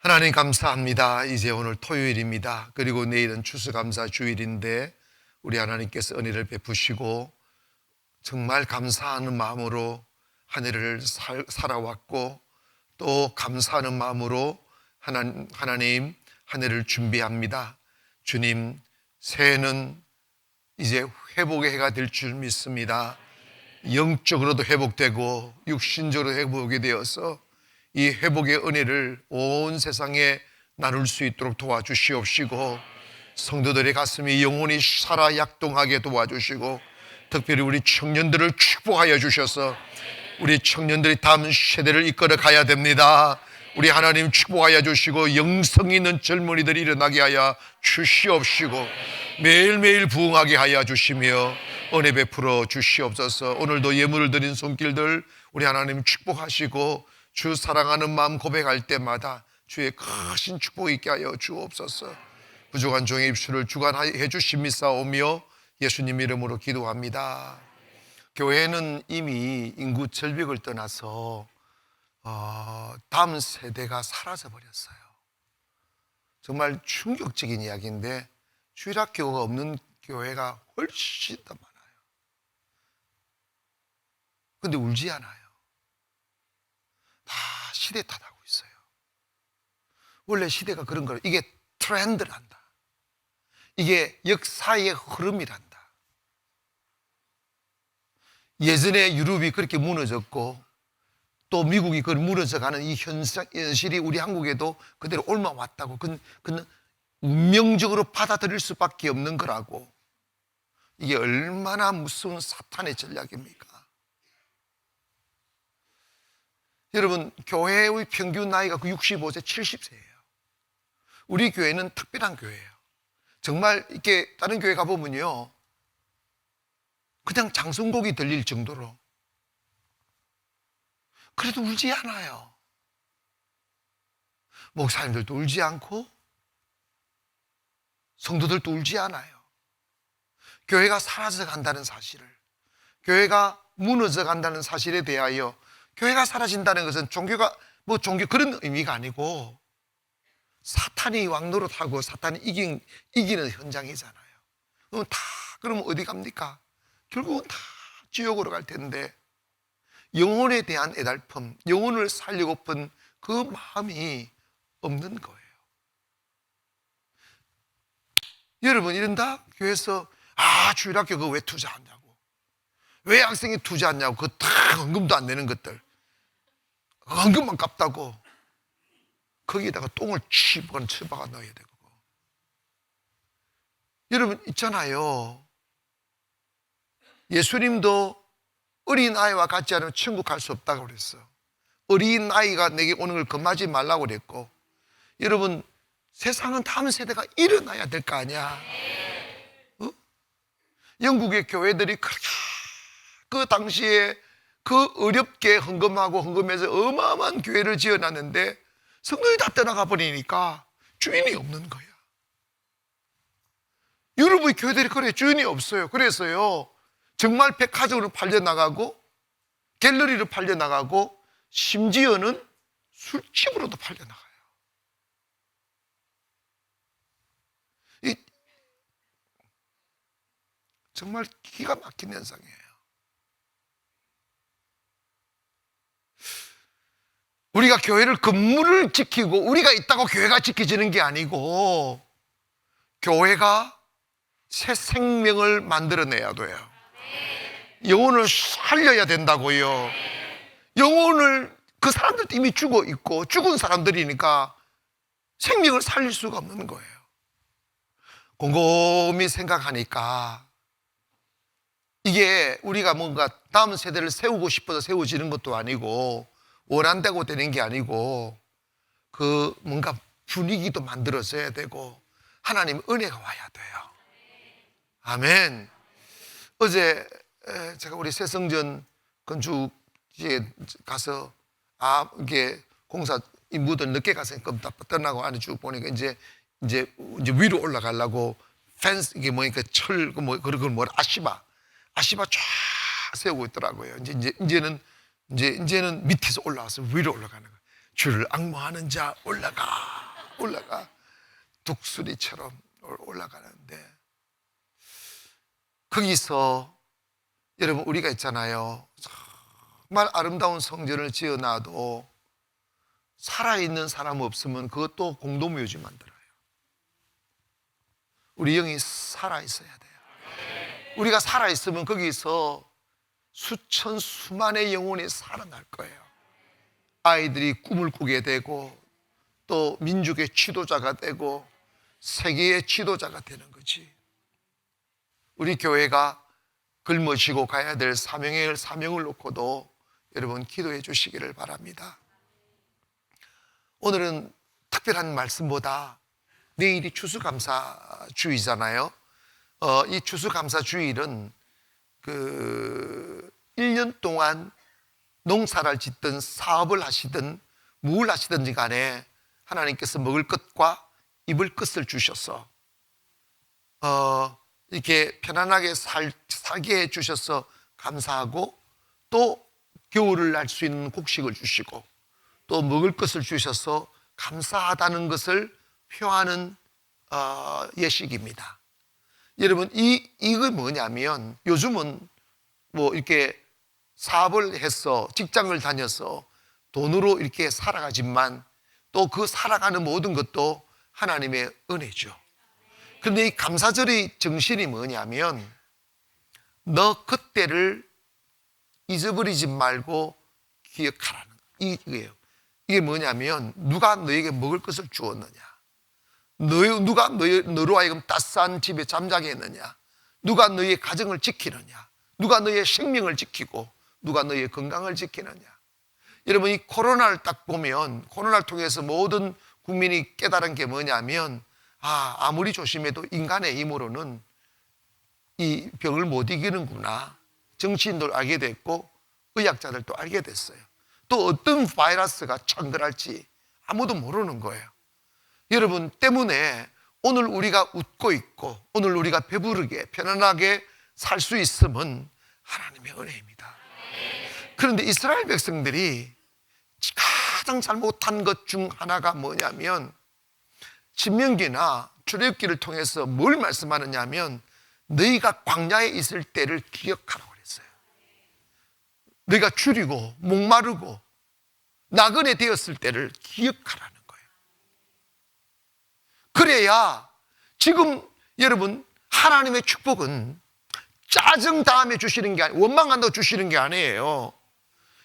하나님 감사합니다. 이제 오늘 토요일입니다. 그리고 내일은 추수감사 주일인데 우리 하나님께서 은혜를 베푸시고 정말 감사하는 마음으로 한 해를 살아왔고 또 감사하는 마음으로 하나님 한 해를 준비합니다. 주님, 새해는 이제 회복의 해가 될 줄 믿습니다. 영적으로도 회복되고 육신적으로 회복이 되어서 이 회복의 은혜를 온 세상에 나눌 수 있도록 도와주시옵시고 성도들의 가슴이 영원히 살아 약동하게 도와주시고 특별히 우리 청년들을 축복하여 주셔서 우리 청년들이 다음 세대를 이끌어 가야 됩니다. 우리 하나님 축복하여 주시고 영성 있는 젊은이들이 일어나게 하여 주시옵시고 매일매일 부흥하게 하여 주시며 은혜 베풀어 주시옵소서. 오늘도 예물을 드린 손길들 우리 하나님 축복하시고 주 사랑하는 마음 고백할 때마다 주의 크신 축복 있게 하여 주옵소서. 부족한 종의 입술을 주관해 주심이사오며 예수님 이름으로 기도합니다. 교회는 이미 인구 절벽을 떠나서 다음 세대가 사라져 버렸어요. 정말 충격적인 이야기인데 주일학교가 없는 교회가 훨씬 더 많아요. 근데 울지 않아요. 다 시대 탓하고 있어요. 원래 시대가 그런 거예요. 이게 트렌드란다. 이게 역사의 흐름이란다. 예전에 유럽이 그렇게 무너졌고 또 미국이 그걸 무너져가는 이 현실이 우리 한국에도 그대로 옮아왔다고. 그건 운명적으로 받아들일 수밖에 없는 거라고. 이게 얼마나 무서운 사탄의 전략입니까? 여러분, 교회의 평균 나이가 65세, 70세예요. 우리 교회는 특별한 교회예요. 정말 이렇게 다른 교회 가보면요, 그냥 장성곡이 들릴 정도로. 그래도 울지 않아요. 목사님들도 울지 않고 성도들도 울지 않아요. 교회가 사라져 간다는 사실을, 교회가 무너져 간다는 사실에 대하여 교회가 사라진다는 것은 종교 그런 의미가 아니고 사탄이 왕노릇하고 사탄이 이기는 현장이잖아요. 그러면 어디 갑니까? 결국은 다 지옥으로 갈 텐데 영혼에 대한 애달픔, 영혼을 살리고픈 그 마음이 없는 거예요. 여러분 이런다? 교회에서 주일학교 그거 왜 투자하냐고, 왜 학생이 투자하냐고, 그거 다 헌금도 안 내는 것들, 헌금만 갚다고 거기에다가 똥을 쳐박아 넣어야 되고. 여러분 있잖아요, 예수님도 어린아이와 같지 않으면 천국 갈 수 없다고 그랬어. 어린아이가 내게 오는 걸 금하지 말라고 그랬고. 여러분 세상은 다음 세대가 일어나야 될 거 아니야. 영국의 교회들이 그렇게 그 당시에 그 어렵게 헌금해서 어마어마한 교회를 지어놨는데 성도들이 다 떠나가 버리니까 주인이 없는 거야. 유럽의 교회들이 그래, 주인이 없어요. 그래서요 정말 백화점으로 팔려나가고 갤러리로 팔려나가고 심지어는 술집으로도 팔려나가요. 정말 기가 막힌 현상이에요. 우리가 교회를 건물을 지키고 우리가 있다고 교회가 지켜지는 게 아니고 교회가 새 생명을 만들어내야 돼요. 영혼을 살려야 된다고요. 영혼을, 그 사람들도 이미 죽어 있고 죽은 사람들이니까 생명을 살릴 수가 없는 거예요. 곰곰이 생각하니까 이게 우리가 뭔가 다음 세대를 세우고 싶어서 세워지는 것도 아니고 원한다고 되는 게 아니고 그 뭔가 분위기도 만들어져야 되고 하나님 은혜가 와야 돼요. 아멘. 어제 제가 우리 새성전 건축지에 가서 이게 공사 인부들 늦게 가서 떠나고 안에 쭉 보니까 이제 위로 올라가려고 펜스, 이게 뭐니까 철, 그걸 아시바 쫙 세우고 있더라고요. 이제는 밑에서 올라와서 위로 올라가는 거예요. 주를 앙모하는 자 올라가. 올라가. 독수리처럼 올라가는데, 거기서 여러분, 우리가 있잖아요, 정말 아름다운 성전을 지어놔도 살아있는 사람 없으면 그것도 공동묘지 만들어요. 우리 영이 살아있어야 돼요. 우리가 살아있으면 거기서 수천 수만의 영혼이 살아날 거예요. 아이들이 꿈을 꾸게 되고, 또 민족의 지도자가 되고, 세계의 지도자가 되는 거지. 우리 교회가 걸머지고 가야 될 사명을 놓고도 여러분 기도해 주시기를 바랍니다. 오늘은 특별한 말씀보다 내일이 추수감사주의잖아요. 이 추수감사주일은 1년 동안 농사를 짓든 사업을 하시든 무엇을 하시든지 간에 하나님께서 먹을 것과 입을 것을 주셔서 이렇게 편안하게 살게 해주셔서 감사하고, 또 겨울을 날 수 있는 곡식을 주시고 또 먹을 것을 주셔서 감사하다는 것을 표하는 예식입니다. 여러분, 이거 뭐냐면, 요즘은 뭐 이렇게 사업을 해서 직장을 다녀서 돈으로 이렇게 살아가지만 또 그 살아가는 모든 것도 하나님의 은혜죠. 그런데 이 감사절의 정신이 뭐냐면, 너 그때를 잊어버리지 말고 기억하라는 이거예요. 이게 뭐냐면, 누가 너에게 먹을 것을 주었느냐, 누가 너로 하여금 따스한 집에 잠자게 했느냐, 누가 너의 가정을 지키느냐, 누가 너의 생명을 지키고 누가 너의 건강을 지키느냐. 여러분, 이 코로나를 딱 보면, 코로나를 통해서 모든 국민이 깨달은 게 뭐냐면, 아무리 조심해도 인간의 힘으로는 이 병을 못 이기는구나. 정치인도 알게 됐고 의학자들도 알게 됐어요. 또 어떤 바이러스가 창궐할지 아무도 모르는 거예요. 여러분 때문에 오늘 우리가 웃고 있고 오늘 우리가 배부르게 편안하게 살 수 있음은 하나님의 은혜입니다. 그런데 이스라엘 백성들이 가장 잘못한 것 중 하나가 뭐냐면, 신명기나 출애굽기를 통해서 뭘 말씀하느냐 하면, 너희가 광야에 있을 때를 기억하라고 그랬어요. 너희가 줄이고 목마르고 나그네 되었을 때를 기억하라는 거예요. 그래야 지금 여러분, 하나님의 축복은 짜증 다음에 주시는 게 아니에요. 원망한다고 주시는 게 아니에요.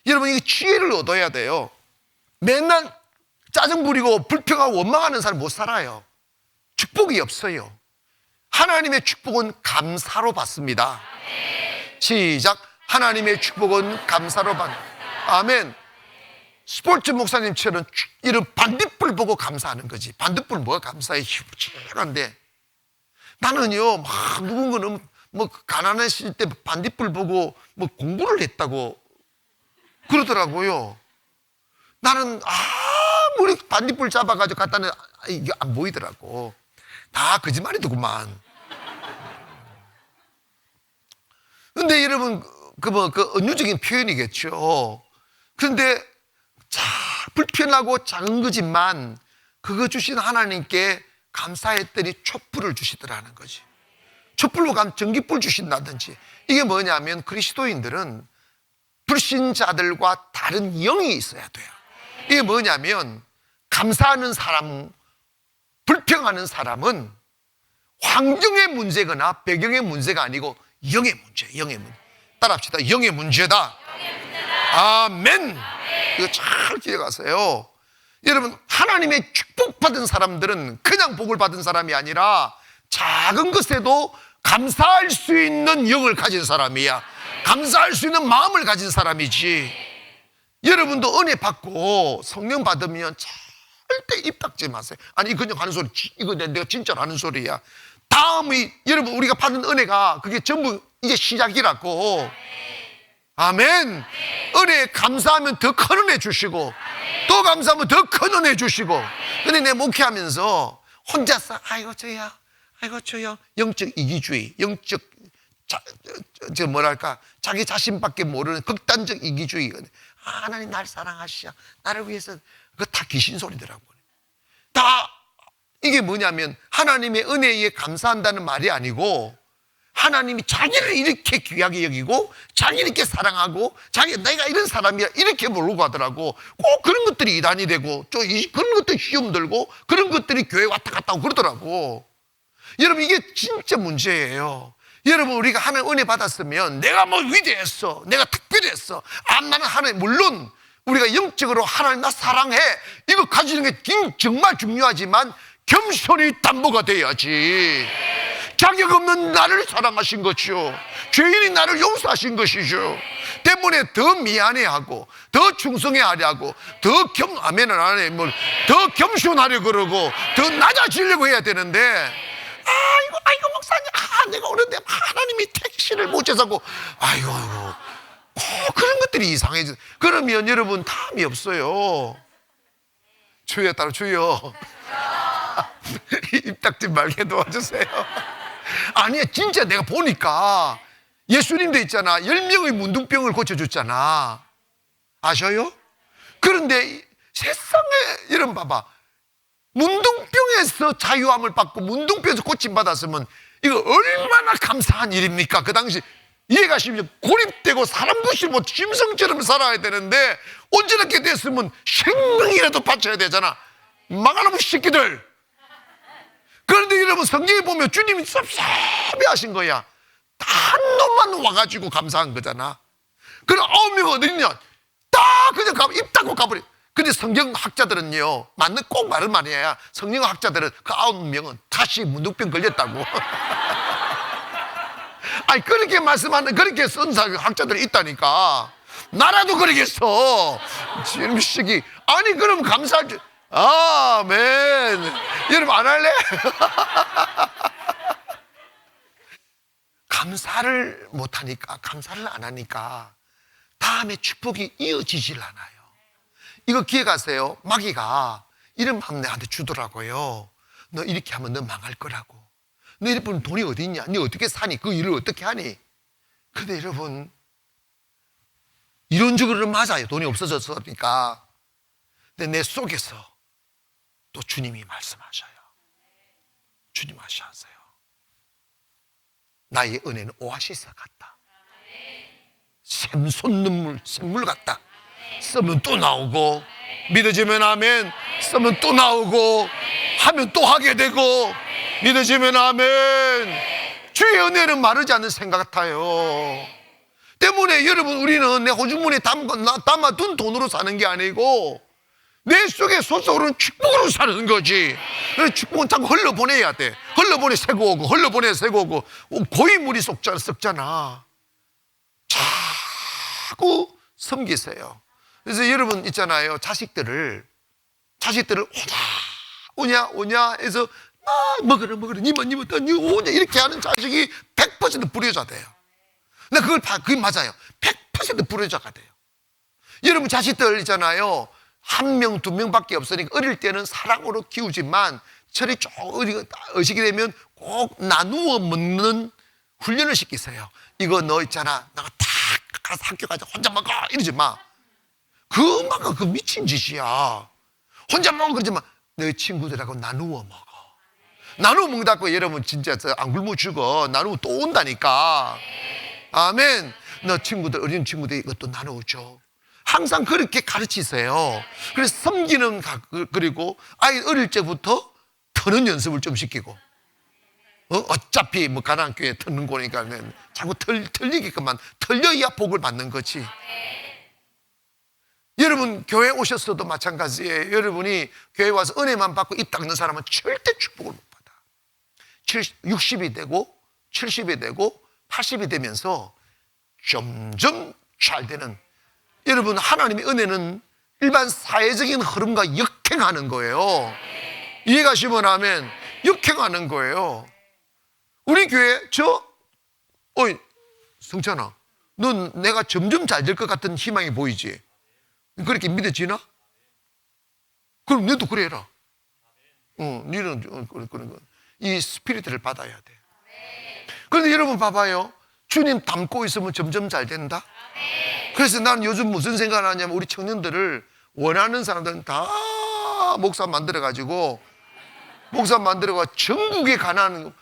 여러분, 이게 지혜를 얻어야 돼요. 맨날 짜증 부리고 불평하고 원망하는 사람 못 살아요. 축복이 없어요. 하나님의 축복은 감사로 받습니다. 시작. 하나님의 축복은 감사로 받는다. 아멘. 스포츠 목사님처럼 이런 반딧불 보고 감사하는 거지. 반딧불 뭐가 감사해? 희부지근한데, 나는요, 막 누군가는 뭐 가난했을 때 반딧불 보고 뭐 공부를 했다고 그러더라고요. 나는 아무리 반딧불 잡아가지고 갖다 내, 이게 안 보이더라고. 다 거짓말이더구만. 근데 여러분, 그 은유적인 표현이겠죠. 그런데 불편하고 작은 거지만 그거 주신 하나님께 감사했더니 촛불을 주시더라는 거지. 촛불로 가면 전기불 주신다든지. 이게 뭐냐면, 그리스도인들은 불신자들과 다른 영이 있어야 돼요. 이게 뭐냐면, 감사하는 사람, 불평하는 사람은 환경의 문제거나 배경의 문제가 아니고 영의 문제, 영의 문제. 따라합시다. 영의 문제다. 아멘. 이거 잘 기억하세요. 여러분, 하나님의 축복받은 사람들은 그냥 복을 받은 사람이 아니라 작은 것에도 감사할 수 있는 영을 가진 사람이야. 감사할 수 있는 마음을 가진 사람이지. 여러분도 은혜 받고 성령 받으면 절대 입 닫지 마세요. 아니, 이거 그냥 하는 소리, 이거 내가 진짜로 하는 소리야. 다음이, 여러분, 우리가 받은 은혜가 그게 전부 이제 시작이라고. 아멘. 은혜 감사하면 더 큰 은혜 주시고, 또 감사하면 더 큰 은혜 주시고. 근데 내 목회하면서 혼자서 아이고 저요 영적 이기주의, 영적 뭐랄까, 자기 자신밖에 모르는 극단적 이기주의. 하나님 날 사랑하시오, 나를 위해서. 그거 다 귀신 소리더라고요. 다 이게 뭐냐면 하나님의 은혜에 감사한다는 말이 아니고 하나님이 자기를 이렇게 귀하게 여기고 자기를 이렇게 사랑하고 내가 이런 사람이야 이렇게 모르고 하더라고. 꼭 그런 것들이 이단이 되고 또 그런 것들이 시험 들고 그런 것들이 교회 왔다 갔다 하고 그러더라고. 여러분 이게 진짜 문제예요. 여러분 우리가 하나님 은혜 받았으면 내가 뭐 위대했어, 내가 특별했어, 나는 하나님, 물론 우리가 영적으로 하나님 나 사랑해 이거 가지는 게 정말 중요하지만 겸손이 담보가 돼야지. 자격 없는 나를 사랑하신 것이요 죄인이 나를 용서하신 것이죠. 때문에 더 미안해하고 더 충성해하려고 아멘은 안 해. 더 겸손하려 그러고 더 낮아지려고 해야 되는데 아이고 목사님 내가 오는데 하나님이 택시를 못 재사고 아이고 그런 것들이 이상해져. 그러면 여러분 탐이 없어요. 주여 따라 주여 입 닦지 말게 도와주세요. 아니야 진짜 내가 보니까 예수님도 있잖아 10명의 문둥병을 고쳐줬잖아. 아셔요? 그런데 세상에 여러분 봐봐, 문둥병에서 자유함을 받고 문둥병에서 고침받았으면 이거 얼마나 감사한 일입니까? 그 당시 이해가시면 고립되고 사람 부시고 짐승처럼 살아야 되는데 온전하게 됐으면 생명이라도 바쳐야 되잖아. 망하는 새끼들. 그런데 여러분 성경에 보면 주님이 섭섭해 하신 거야. 한 놈만 와가지고 감사한 거잖아. 그럼 9명 어디 있냐? 다 그냥 입 닫고 가버려. 근데 성경학자들은요, 맞는 꼭 말을 많이 해야 성경학자들은 그 9명은 다시 문둥병 걸렸다고. 아니 그렇게 말씀하는 그렇게 쓴 학자들이 있다니까. 나라도 그러겠어. 지금 시기. 아니 그럼 감사할 줄. 아멘. 여러분 안 할래? 감사를 못하니까, 감사를 안 하니까 다음에 축복이 이어지질 않아요. 이거 기억하세요. 마귀가 이런 마음 내한테 주더라고요. 너 이렇게 하면 너 망할 거라고. 너 여러분 돈이 어디 있냐? 너 어떻게 사니? 그 일을 어떻게 하니? 근데 여러분 이론적으로는 맞아요. 돈이 없어졌으니까. 근데 내 속에서 또 주님이 말씀하셔요. 주님 하셔요. 나의 은혜는 오아시스 같다. 샘솟는 물, 샘물 같다. 쓰면 또 나오고, 믿어지면 아멘. 쓰면 또 나오고, 하면 또 하게 되고, 믿어지면 아멘. 주의 은혜는 마르지 않는 생각 같아요. 때문에 여러분 우리는 내 호주머니에 담아둔 돈으로 사는 게 아니고 내 속에 솟아오르는 축복으로 사는 거지. 그래서 축복은 자꾸 흘러보내야 돼. 흘러보내 새고 오고 흘러보내 새고 오고 고인물이 썩잖아. 자꾸 섬기세요. 그래서 여러분 있잖아요. 자식들을 오냐 해서 먹으라 니만 니 오냐 이렇게 하는 자식이 100% 불효자 돼요. 근데 그게 맞아요. 100% 불효자가 돼요. 여러분 자식들 있잖아요. 1명, 2명밖에 없으니까 어릴 때는 사랑으로 키우지만 철이 좀 의식이 되면 꼭 나누어 먹는 훈련을 시키세요. 이거 너 있잖아. 나가 딱 가서 학교 가자. 혼자 먹어. 이러지 마. 그 미친 짓이야. 혼자 먹어 그러지 마. 너희 친구들하고 나누어 먹어. 나누어 먹다고 여러분 진짜 안 굶어 죽어. 나누면 또 온다니까. 아멘. 너 친구들, 어린 친구들 이것도 나누어줘. 항상 그렇게 가르치세요. 그래서 섬기는, 그리고 아이 어릴 때부터 터는 연습을 좀 시키고. 어차피 뭐 가난한 교회 터는 거니까 자꾸 털리게끔만 털려야 복을 받는 거지. 여러분 교회 오셨어도 마찬가지예요. 여러분이 교회 와서 은혜만 받고 입 닦는 사람은 절대 축복을 못 받아. 60이 되고 70이 되고 80이 되면서 점점 잘 되는, 여러분 하나님의 은혜는 일반 사회적인 흐름과 역행하는 거예요. 이해가시면 아멘. 역행하는 거예요. 우리 교회 어이 성찬아, 넌 내가 점점 잘 될 것 같은 희망이 보이지? 그렇게 믿어지나? 그럼 너도 그래라. 너는 이 스피리트를 받아야 돼. 그런데 여러분 봐봐요. 주님 닮고 있으면 점점 잘 된다. 그래서 난 요즘 무슨 생각을 하냐면 우리 청년들을 원하는 사람들은 다 목사 만들어가지고 목사 만들어가 전국에 가난한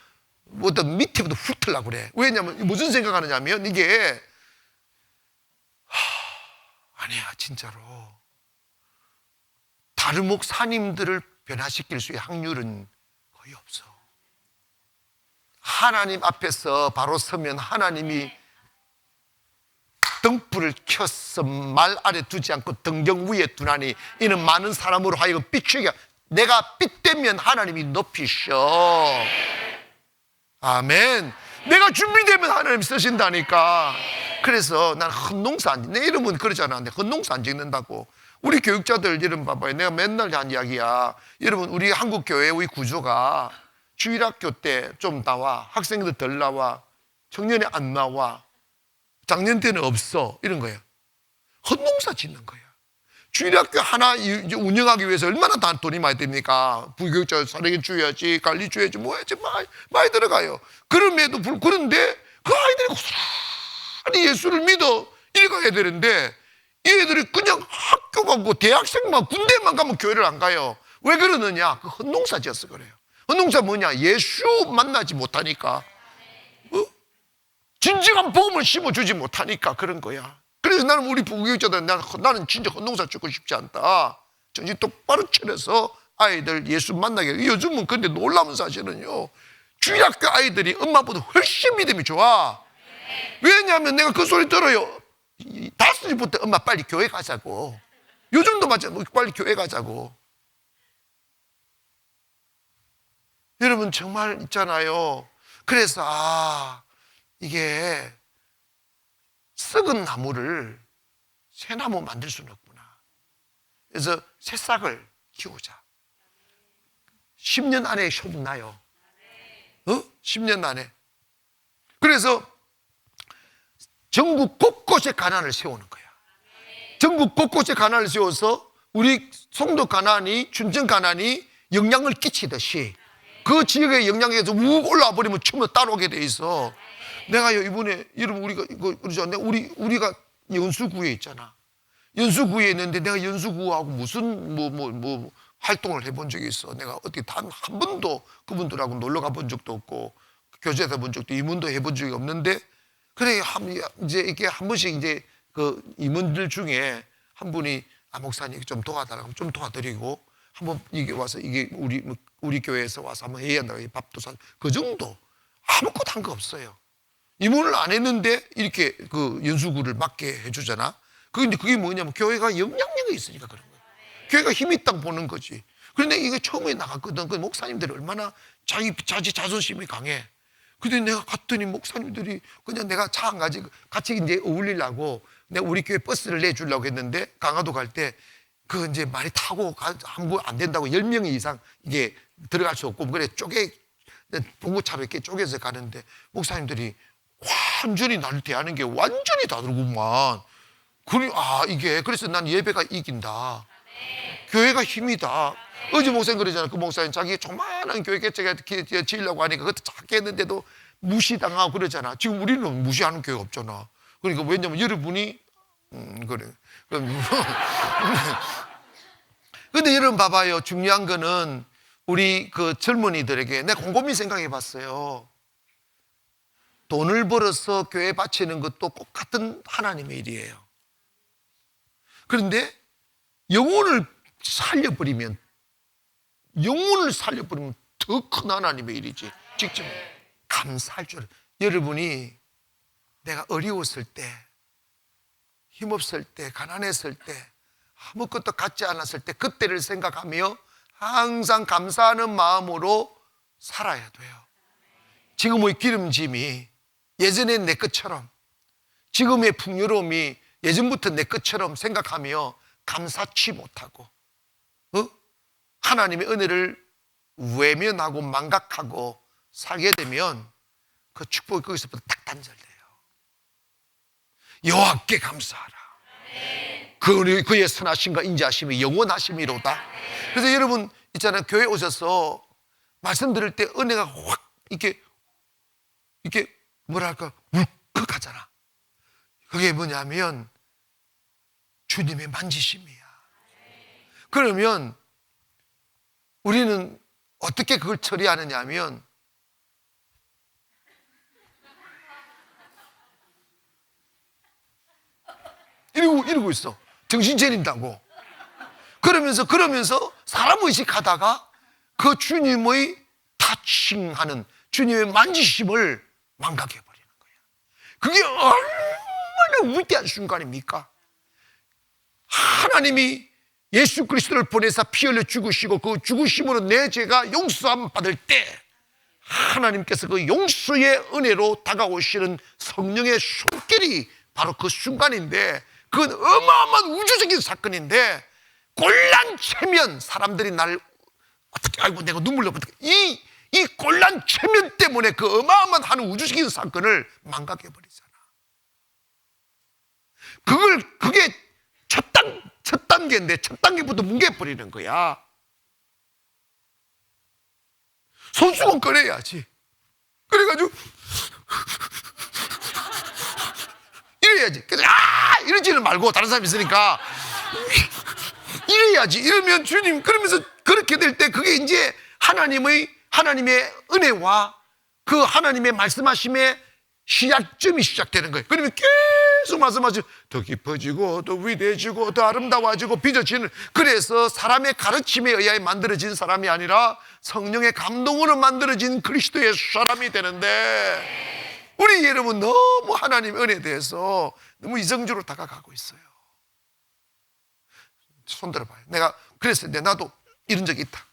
어떤 밑에부터 훅 틀려고 그래. 왜냐면 무슨 생각하느냐면 이게 아니야 진짜로 다른 목사님들을 변화시킬 수 있는 확률은 거의 없어. 하나님 앞에서 바로 서면 하나님이 등불을 켜서 말 아래 두지 않고 등경 위에 두나니 이는 많은 사람으로 하여금 빛이게 내가 빛되면 하나님이 높이셔. 아멘. 내가 준비되면 하나님 쓰신다니까. 그래서 난 헛농사 안, 내 이름은 그러잖아. 근데 헛농사 안 짓는다고. 우리 교육자들 이름 봐봐요. 내가 맨날 한 이야기야. 여러분 우리 한국 교회의 구조가 주일학교 때 좀 나와, 학생들 덜 나와, 청년이 안 나와, 작년 때는 없어, 이런 거예요. 헛농사 짓는 거야. 주일학교 하나 운영하기 위해서 얼마나 돈이 많이 듭니까? 부교육자 사령에 줘야지, 관리 줘야지, 뭐 해야지, 많이 들어가요. 그럼에도 그런데 그 아이들이 고스란히 예수를 믿어 읽어야 되는데 이 애들이 그냥 학교 가고 대학생만 군대만 가면 교회를 안 가요. 왜 그러느냐? 그 헛농사 지어서 그래요. 헛농사 뭐냐? 예수 만나지 못하니까, 진정한 복음을 심어주지 못하니까 그런 거야. 그래서 나는 우리 부교육자들 나는 진짜 헛농사 짓고 싶지 않다. 정신 똑바로 차려서 아이들 예수 만나게. 요즘은 근데 놀라운 사실은요, 주일학교 아이들이 엄마보다 훨씬 믿음이 좋아. 왜냐하면 내가 그 소리 들어요. 5시부터 엄마 빨리 교회 가자고. 요즘도 마찬가지야. 빨리 교회 가자고. 여러분 정말 있잖아요. 그래서 이게 썩은 나무를 새나무 만들 수는 없구나. 그래서 새싹을 키우자. 10년 안에 효능 나요. 10년 안에. 그래서 전국 곳곳에 가난을 세우는 거야. 전국 곳곳에 가난을 세워서 우리 송도 가난이, 춘천 가난이 영향을 끼치듯이 그 지역의 영향에서 욱 올라와 버리면 처음부터 따라오게 돼 있어. 내가요 이번에 여러분 우리가 연수구에 있잖아. 연수구에 있는데 내가 연수구하고 무슨 뭐 활동을 해본 적이 있어. 내가 어떻게 단 한 번도 그분들하고 놀러 가본 적도 없고 교제해 본 적도 임원도 해본 적이 없는데, 그래 이제 이렇게 한 번씩 이제 그 임원들 중에 한 분이 목사님 좀 도와달라고 좀 도와드리고 한번 이게 와서 이게 우리 교회에서 와서 한번 해야 한다고 밥도 사, 그 정도. 아무것도 한 거 없어요. 임원을 안 했는데 이렇게 그 연수구를 맡게 해주잖아. 근데 그게 뭐냐면 교회가 영향력이 있으니까 그런 거야. 교회가 힘이 있다고 보는 거지. 그런데 이게 처음에 나갔거든. 그 목사님들이 얼마나 자존심이 강해. 근데 내가 갔더니 목사님들이 그냥 내가 차 안 가지고 같이 이제 어울리려고 내가 우리 교회 버스를 내주려고 했는데 강화도 갈 때 그 이제 많이 타고 안 된다고 10명 이상 이게 들어갈 수 없고 그래 봉고차로 이렇게 쪼개서 가는데 목사님들이 완전히 나를 대하는 게 완전히 다르구만. 이게 그래서 난 예배가 이긴다. 교회가 힘이다. 어제 목사님 그러잖아. 그 목사님 자기 조그마한 교회 개척에 지으려고 하니까 그것도 작게 했는데도 무시당하고 그러잖아. 지금 우리는 무시하는 교회가 없잖아. 그러니까 왜냐면 여러분이 그래. 근데 여러분 봐봐요. 중요한 거는 우리 그 젊은이들에게 내가 곰곰이 생각해 봤어요. 돈을 벌어서 교회 바치는 것도 똑같은 하나님의 일이에요. 그런데 영혼을 살려버리면 더 큰 하나님의 일이지. 직접 감사할 줄. 여러분이 내가 어려웠을 때, 힘없을 때, 가난했을 때, 아무것도 갖지 않았을 때 그때를 생각하며 항상 감사하는 마음으로 살아야 돼요. 지금의 기름짐이 예전에 내 것처럼, 지금의 풍요로움이 예전부터 내 것처럼 생각하며 감사치 못하고 하나님의 은혜를 외면하고 망각하고 살게 되면 그 축복이 거기서부터 딱 단절돼요. 여호와께 감사하라. 그의 선하심과 인자하심이 영원하심이로다. 그래서 여러분 있잖아요. 교회 오셔서 말씀 들을 때 은혜가 확 이렇게 뭐랄까 울컥하잖아. 그게 뭐냐면 주님의 만지심이야. 그러면 우리는 어떻게 그걸 처리하느냐 하면 이러고 있어. 정신 차린다고. 그러면서 사람 의식하다가 그 주님의 타칭하는, 주님의 만지심을 망각해버리는 거야. 그게 얼마나 위대한 순간입니까? 하나님이 예수 그리스도를 보내사 피 흘려 죽으시고 그 죽으심으로 내 죄가 용서함 받을 때 하나님께서 그 용서의 은혜로 다가오시는 성령의 손길이 바로 그 순간인데, 그건 어마어마한 우주적인 사건인데, 곤란체면 사람들이 날 어떻게, 아이고 내가 눈물 나, 이 곤란체면 때문에 그 어마어마한 우주적인 사건을 망각해버리잖아. 그게 첫 단계인데 첫 단계부터 뭉개버리는 거야. 손수건 꺼내야지. 그래가지고 이래야지. 이러지는 말고 다른 사람이 있으니까 이래야지. 이러면 주님, 그러면서 그렇게 될 때 그게 이제 하나님의 은혜와 그 하나님의 말씀하심의 시작점이 시작되는 거예요. 그러면 계속 말씀하시고 더 깊어지고 더 위대해지고 더 아름다워지고 빚어지는, 그래서 사람의 가르침에 의하여 만들어진 사람이 아니라 성령의 감동으로 만들어진 그리스도의 사람이 되는데, 우리 여러분 너무 하나님의 은혜에 대해서 너무 이성적으로 다가가고 있어요. 손 들어봐요. 내가 그랬을 때 나도 이런 적이 있다.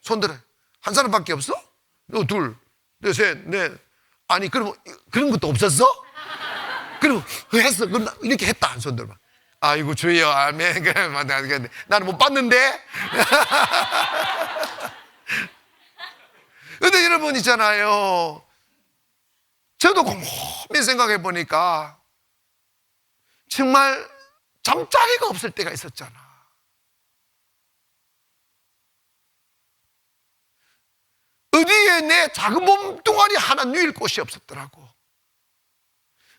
손 들어요. 한 사람밖에 없어? 둘, 셋, 넷. 아니 그럼 그런 것도 없었어? 그리고 했어. 그럼 이렇게 했다. 손 들어봐. 아이고 주여 아멘. 나는 못 봤는데. 근데 여러분 있잖아요, 저도 곰곰이 생각해 보니까 정말 잠자리가 없을 때가 있었잖아. 어디에 내 작은 몸뚱아리 하나 누일 곳이 없었더라고.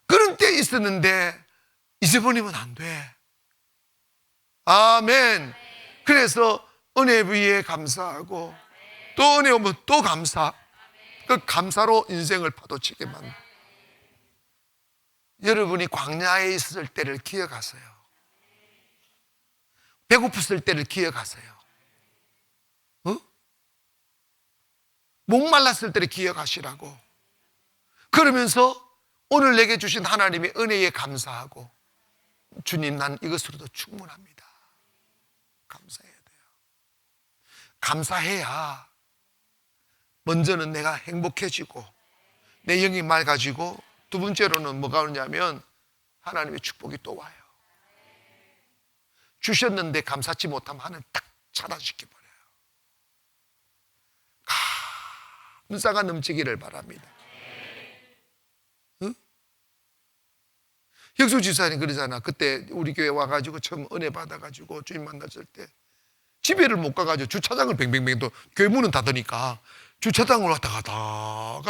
그런 때 있었는데 잊어버리면 안 돼. 아멘. 그래서 은혜 위에 감사하고 또 은혜 오면 또 감사. 그 감사로 인생을 파도치게 만든. 여러분이 광야에 있을 때를 기억하세요. 배고팠을 때를 기억하세요. 목말랐을 때를 기억하시라고. 그러면서 오늘 내게 주신 하나님의 은혜에 감사하고, 주님 난 이것으로도 충분합니다. 감사해야 돼요. 감사해야 먼저는 내가 행복해지고 내 영이 맑아지고, 두 번째로는 뭐가 오냐면 하나님의 축복이 또 와요. 주셨는데 감사치 못하면 하나님 딱 차단시켜버려요. 감사가 넘치기를 바랍니다. 응? 혁수 집사님 그러잖아. 그때 우리 교회 와가지고 처음 은혜 받아가지고 주님 만났을 때 집에를 못 가가지고 주차장을 뱅뱅뱅, 또 교회 문은 닫으니까 주차장을 왔다 갔다.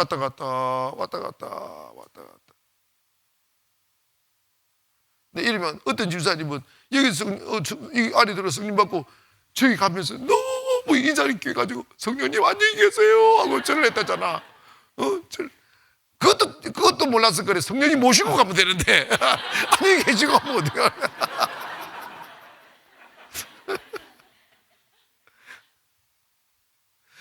근데 이러면 어떤 집사님은 여기서 이 안에 들어 성령 받고 저기 가면서 너무 인사를 끼워가지고 성령님 안녕히 계세요 하고 절을 했다잖아. 그것도 몰라서 그래. 성령님 모시고 가면 되는데 안녕히 계시고 하면 어떡해.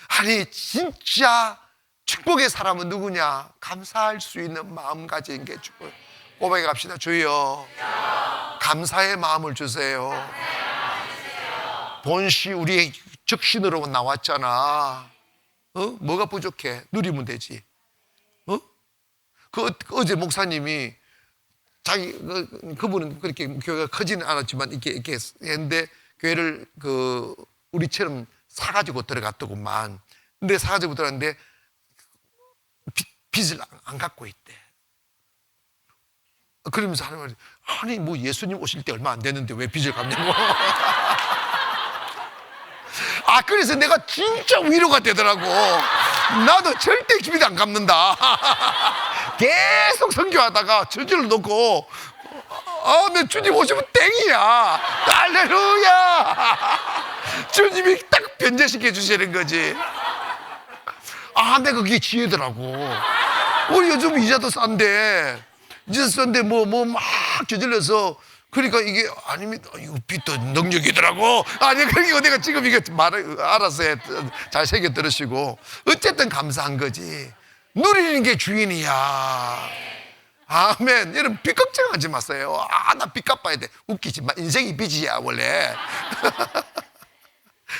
아니 진짜 축복의 사람은 누구냐? 감사할 수 있는 마음 가진 게 축복. 고백해 갑시다. 주여 감사의 마음을 주세요. 본시 우리의 적신으로 나왔잖아. 뭐가 부족해? 누리면 되지. 어제 목사님이 그분은 그렇게 교회가 크지는 않았지만 이렇게 했는데, 교회를 우리처럼 사가지고 들어갔더구만. 근데 사가지고 들어갔는데 빚을 안 갖고 있대. 그러면서 하는 말이, 아니 뭐 예수님 오실 때 얼마 안 됐는데 왜 빚을 갚냐고. 그래서 내가 진짜 위로가 되더라고. 나도 절대 빚 안 갚는다. 계속 선교하다가 저절로 놓고, 내 주님 오시면 땡이야. 할렐루야. 주님이 딱 변제시켜 주시는 거지. 내가 그게 지혜더라고. 우리 요즘 이자도 싼데, 막 저질러서, 그러니까 이게 아닙니다. 이거 빚도 능력이더라고. 아니, 그러니까 내가 지금 이게 말을 알아서 잘 새겨 들으시고. 어쨌든 감사한 거지. 누리는 게 주인이야. 아멘. 여러분, 빚 걱정하지 마세요. 나 빚 갚아야 돼. 웃기지 마. 인생이 빚이야, 원래.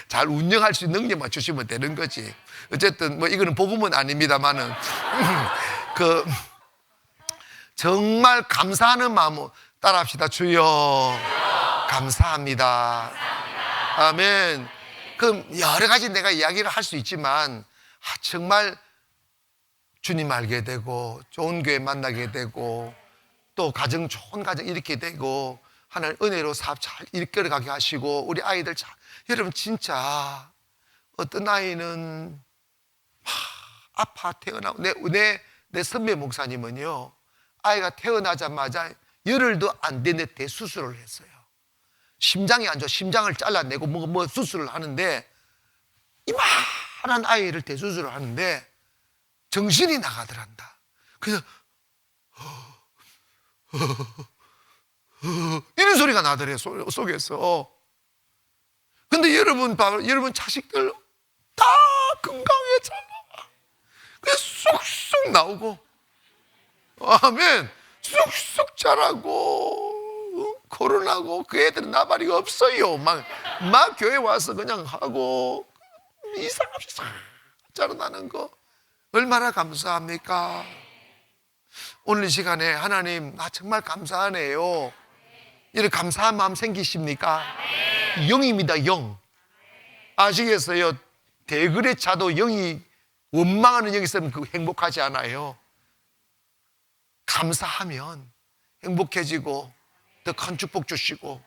잘 운영할 수 있는 능력만 주시면 되는 거지. 어쨌든, 이거는 복음은 아닙니다만은. 정말 감사하는 마음으로 따라합시다. 주여, 감사합니다. 아멘. 그럼 여러 가지 내가 이야기를 할 수 있지만, 정말 주님 알게 되고, 좋은 교회 만나게 되고, 또 좋은 가정 이렇게 되고, 하나님 은혜로 사업 잘 이끌어가게 하시고, 우리 아이들 여러분 진짜 어떤 아이는 아파 태어나고, 내 선배 목사님은요, 아이가 태어나자마자 열흘도 안 되는데 대수술을 했어요. 심장이 안 좋아. 심장을 잘라내고 뭐 수술을 하는데, 이만한 아이를 대수술을 하는데 정신이 나가더란다. 그래서 이런 소리가 나더래요, 속에서. 근데 여러분 자식들 다 건강하게 잘 나와. 그래서 쑥쑥 나오고, 아멘. 쑥쑥 자라고, 코로나고, 그 애들은 나발이가 없어요. 막 교회 와서 그냥 하고, 이상없이 싹 자라나는 거. 얼마나 감사합니까? 오늘 이 시간에 하나님, 나 정말 감사하네요. 이런 감사한 마음 생기십니까? 영입니다, 영. 아시겠어요? 대글의 차도 영이, 원망하는 영이 있으면 행복하지 않아요. 감사하면 행복해지고 더 큰 축복 주시고.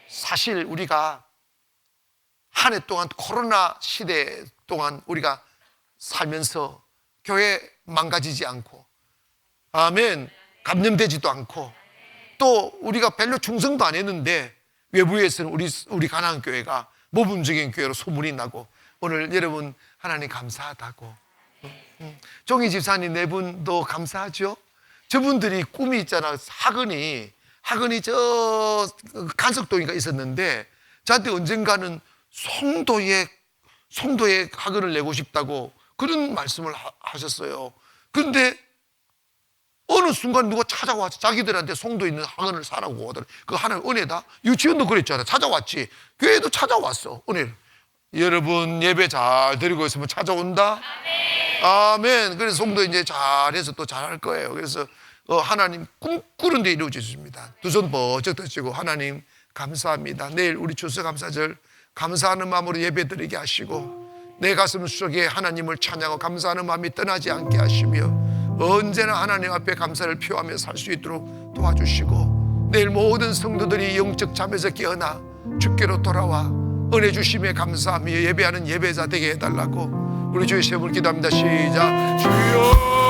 사실 우리가 한 해 동안, 코로나 시대 동안 우리가 살면서 교회 망가지지 않고, 아멘, 감염되지도 않고, 또 우리가 별로 충성도 안 했는데 외부에서는 우리 가나안 교회가 모범적인 교회로 소문이 나고, 오늘 여러분 하나님 감사하다고. 종희 집사님 네 분도 감사하죠. 저분들이 꿈이 있잖아. 학원이 저 간석동인가 있었는데, 저한테 언젠가는 송도에 학원을 내고 싶다고 그런 말씀을 하셨어요. 그런데 어느 순간 누가 찾아와서 자기들한테 송도에 있는 학원을 사라고 하더라. 그 하나님 은혜다. 유치원도 그랬잖아. 찾아왔지. 교회도 찾아왔어. 은혜. 여러분 예배 잘 드리고 있으면 찾아온다. 아멘. 그래서 송도 이제 잘해서 또 잘할 거예요. 그래서 하나님 꿈꾸는 데 이루어지십니다. 두 손 번쩍 드시고, 하나님 감사합니다. 내일 우리 추수감사절 감사하는 마음으로 예배 드리게 하시고, 내 가슴 속에 하나님을 찬양하고 감사하는 마음이 떠나지 않게 하시며, 언제나 하나님 앞에 감사를 표하며 살 수 있도록 도와주시고, 내일 모든 성도들이 영적 잠에서 깨어나 주께로 돌아와 은혜 주심에 감사하며 예배하는 예배자 되게 해달라고 우리 주의 세움을 기도합니다. 시작. 주여